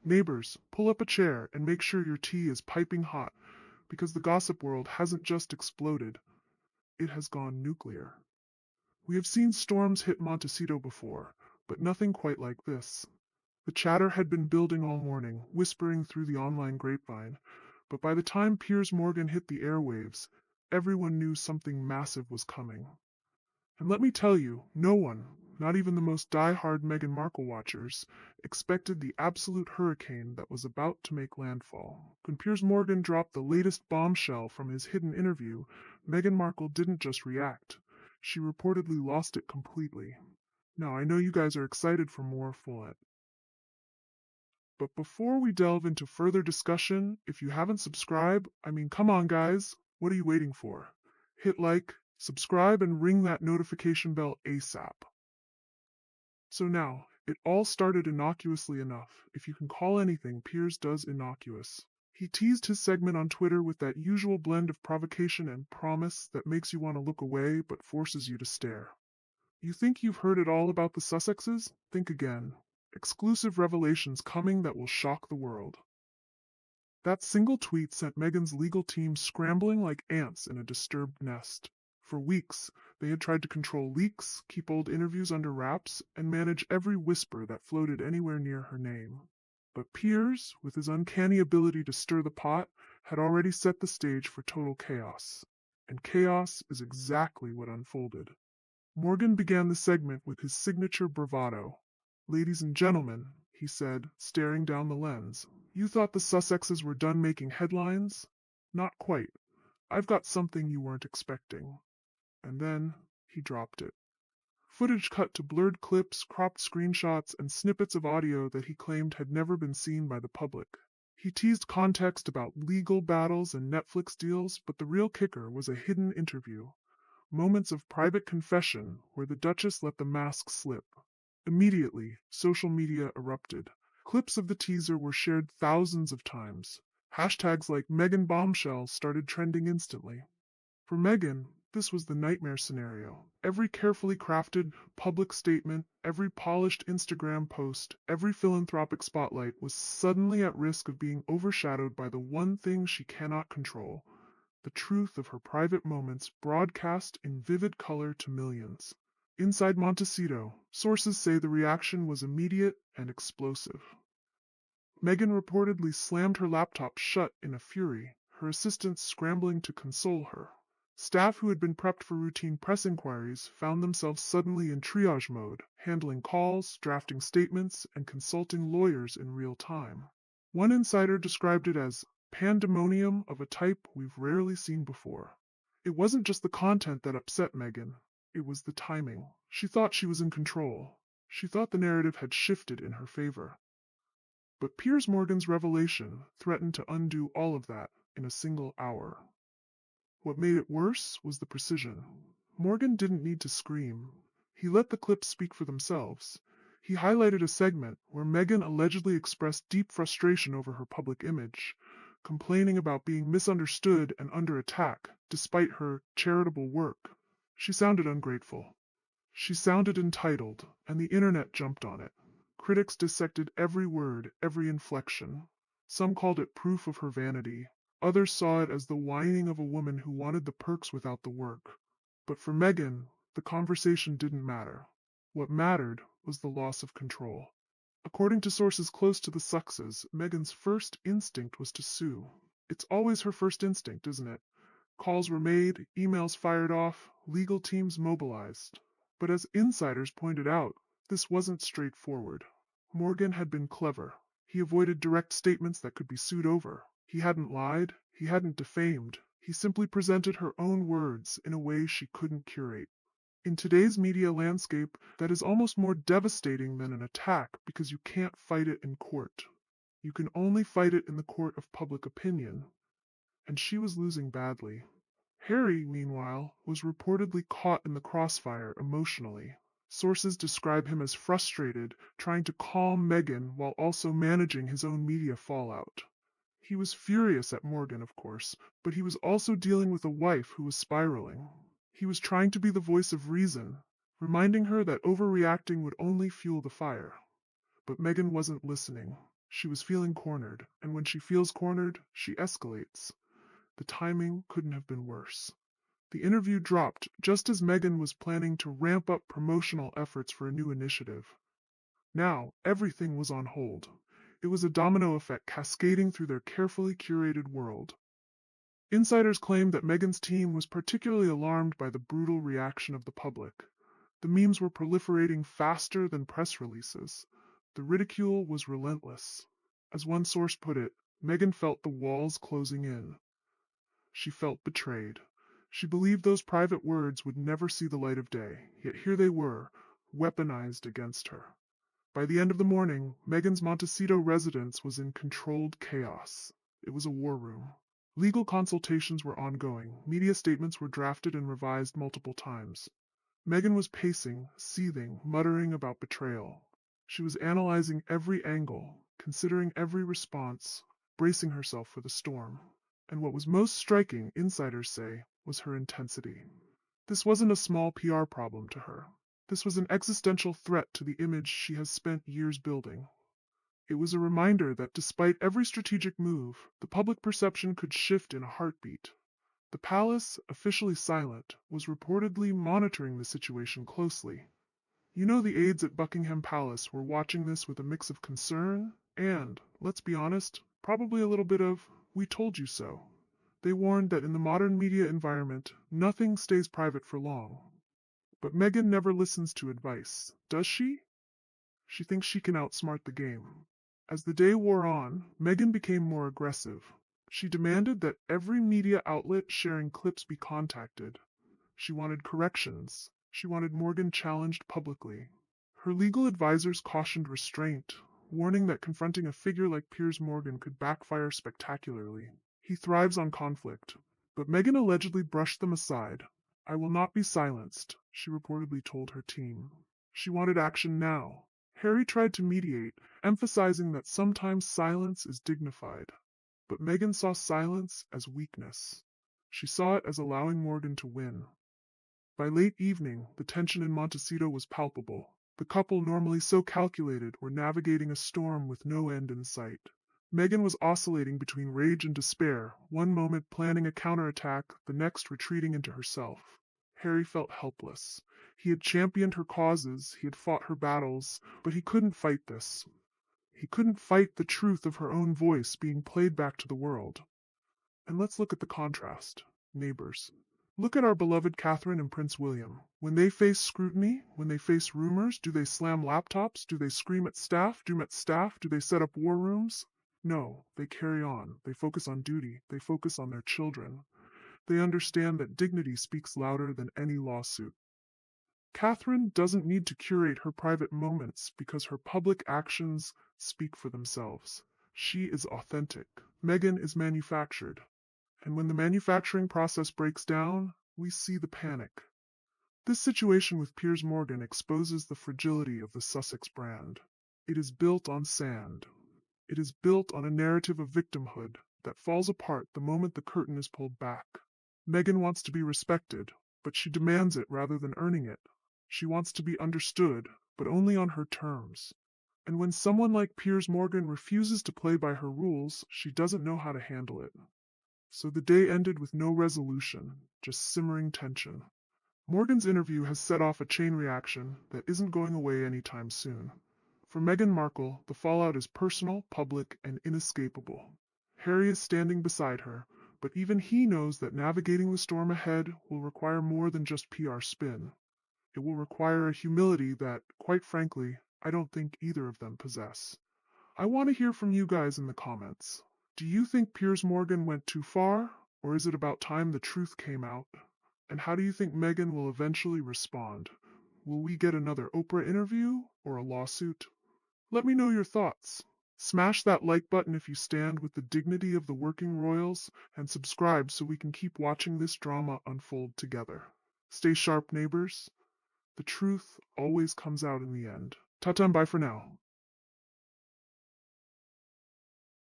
Neighbors, pull up a chair and make sure your tea is piping hot, because the gossip world hasn't just exploded, it has gone nuclear. We have seen storms hit Montecito before, but nothing quite like this. The chatter had been building all morning, whispering through the online grapevine, but by the time Piers Morgan hit the airwaves, everyone knew something massive was coming. And let me tell you, no one, not even the most die-hard Meghan Markle watchers, expected the absolute hurricane that was about to make landfall. When Piers Morgan dropped the latest bombshell from his hidden interview, Meghan Markle didn't just react. She reportedly lost it completely. Now, I know you guys are excited for more for it. But before we delve into further discussion, if you haven't subscribed, come on guys, what are you waiting for? Hit like, subscribe, and ring that notification bell ASAP. So now, it all started innocuously enough, if you can call anything Piers does innocuous. He teased his segment on Twitter with that usual blend of provocation and promise that makes you want to look away but forces you to stare. You think you've heard it all about the Sussexes? Think again. Exclusive revelations coming that will shock the world. That single tweet sent Meghan's legal team scrambling like ants in a disturbed nest. For weeks, they had tried to control leaks, keep old interviews under wraps, and manage every whisper that floated anywhere near her name. But Piers, with his uncanny ability to stir the pot, had already set the stage for total chaos. And chaos is exactly what unfolded. Morgan began the segment with his signature bravado. "Ladies and gentlemen," he said, staring down the lens, "you thought the Sussexes were done making headlines? Not quite. I've got something you weren't expecting." And then he dropped it. Footage cut to blurred clips, cropped screenshots, and snippets of audio that he claimed had never been seen by the public. He teased context about legal battles and Netflix deals, but the real kicker was a hidden interview. Moments of private confession where the Duchess let the mask slip. Immediately, social media erupted. Clips of the teaser were shared thousands of times. Hashtags like Meghan Bombshell started trending instantly. For Meghan, this was the nightmare scenario. Every carefully crafted public statement, every polished Instagram post, every philanthropic spotlight was suddenly at risk of being overshadowed by the one thing she cannot control: the truth of her private moments broadcast in vivid color to millions. Inside Montecito, sources say the reaction was immediate and explosive. Meghan reportedly slammed her laptop shut in a fury, her assistants scrambling to console her. Staff who had been prepped for routine press inquiries found themselves suddenly in triage mode, handling calls, drafting statements, and consulting lawyers in real time. One insider described it as pandemonium of a type we've rarely seen before. It wasn't just the content that upset Meghan, it was the timing. She thought she was in control. She thought the narrative had shifted in her favor. But Piers Morgan's revelation threatened to undo all of that in a single hour. What made it worse was the precision. Morgan didn't need to scream. He let the clips speak for themselves. He highlighted a segment where Meghan allegedly expressed deep frustration over her public image, complaining about being misunderstood and under attack, despite her charitable work. She sounded ungrateful. She sounded entitled, and the internet jumped on it. Critics dissected every word, every inflection. Some called it proof of her vanity. Others saw it as the whining of a woman who wanted the perks without the work. But for Meghan, the conversation didn't matter. What mattered was the loss of control. According to sources close to the Sussexes, Meghan's first instinct was to sue. It's always her first instinct, isn't it? Calls were made, emails fired off, legal teams mobilized. But as insiders pointed out, this wasn't straightforward. Morgan had been clever. He avoided direct statements that could be sued over. He hadn't lied. He hadn't defamed. He simply presented her own words in a way she couldn't curate. In today's media landscape, that is almost more devastating than an attack because you can't fight it in court. You can only fight it in the court of public opinion. And she was losing badly. Harry, meanwhile, was reportedly caught in the crossfire emotionally. Sources describe him as frustrated, trying to calm Meghan while also managing his own media fallout. He was furious at Morgan, of course, but he was also dealing with a wife who was spiraling. He was trying to be the voice of reason, reminding her that overreacting would only fuel the fire. But Meghan wasn't listening. She was feeling cornered, and when she feels cornered, she escalates. The timing couldn't have been worse. The interview dropped just as Meghan was planning to ramp up promotional efforts for a new initiative. Now, everything was on hold. It was a domino effect cascading through their carefully curated world. Insiders claimed that Meghan's team was particularly alarmed by the brutal reaction of the public. The memes were proliferating faster than press releases. The ridicule was relentless. As one source put it, Meghan felt the walls closing in. She felt betrayed. She believed those private words would never see the light of day, yet here they were, weaponized against her. By the end of the morning, Meghan's Montecito residence was in controlled chaos. It was a war room. Legal consultations were ongoing. Media statements were drafted and revised multiple times. Meghan was pacing, seething, muttering about betrayal. She was analyzing every angle, considering every response, bracing herself for the storm. And what was most striking, insiders say, was her intensity. This wasn't a small PR problem to her. This was an existential threat to the image she has spent years building. It was a reminder that despite every strategic move, the public perception could shift in a heartbeat. The palace, officially silent, was reportedly monitoring the situation closely. You know, the aides at Buckingham Palace were watching this with a mix of concern and, let's be honest, probably a little bit of, "we told you so." They warned that in the modern media environment, nothing stays private for long. But Meghan never listens to advice, does she? She thinks she can outsmart the game. As the day wore on, Meghan became more aggressive. She demanded that every media outlet sharing clips be contacted. She wanted corrections. She wanted Morgan challenged publicly. Her legal advisors cautioned restraint, warning that confronting a figure like Piers Morgan could backfire spectacularly. He thrives on conflict. But Meghan allegedly brushed them aside. "I will not be silenced," she reportedly told her team. She wanted action now. Harry tried to mediate, emphasizing that sometimes silence is dignified. But Meghan saw silence as weakness. She saw it as allowing Morgan to win. By late evening, the tension in Montecito was palpable. The couple, normally so calculated, were navigating a storm with no end in sight. Meghan was oscillating between rage and despair, one moment planning a counterattack, the next retreating into herself. Harry felt helpless. He had championed her causes, he had fought her battles, but he couldn't fight this. He couldn't fight the truth of her own voice being played back to the world. And let's look at the contrast. Neighbors. Look at our beloved Catherine and Prince William. When they face scrutiny, when they face rumors, do they slam laptops? Do they scream at staff? Do they set up war rooms? No, they carry on. They focus on duty. They focus on their children. They understand that dignity speaks louder than any lawsuit. Catherine doesn't need to curate her private moments because her public actions speak for themselves. She is authentic. Meghan is manufactured. And when the manufacturing process breaks down, we see the panic. This situation with Piers Morgan exposes the fragility of the Sussex brand. It is built on sand. It is built on a narrative of victimhood that falls apart the moment the curtain is pulled back. Meghan wants to be respected, but she demands it rather than earning it. She wants to be understood, but only on her terms. And when someone like Piers Morgan refuses to play by her rules, she doesn't know how to handle it. So the day ended with no resolution, just simmering tension. Morgan's interview has set off a chain reaction that isn't going away anytime soon. For Meghan Markle, the fallout is personal, public, and inescapable. Harry is standing beside her, but even he knows that navigating the storm ahead will require more than just PR spin. It will require a humility that, quite frankly, I don't think either of them possess. I want to hear from you guys in the comments. Do you think Piers Morgan went too far, or is it about time the truth came out? And how do you think Meghan will eventually respond? Will we get another Oprah interview or a lawsuit? Let me know your thoughts. Smash that like button if you stand with the dignity of the working royals, and subscribe so we can keep watching this drama unfold together. Stay sharp, neighbors. The truth always comes out in the end. Ta-ta and bye for now.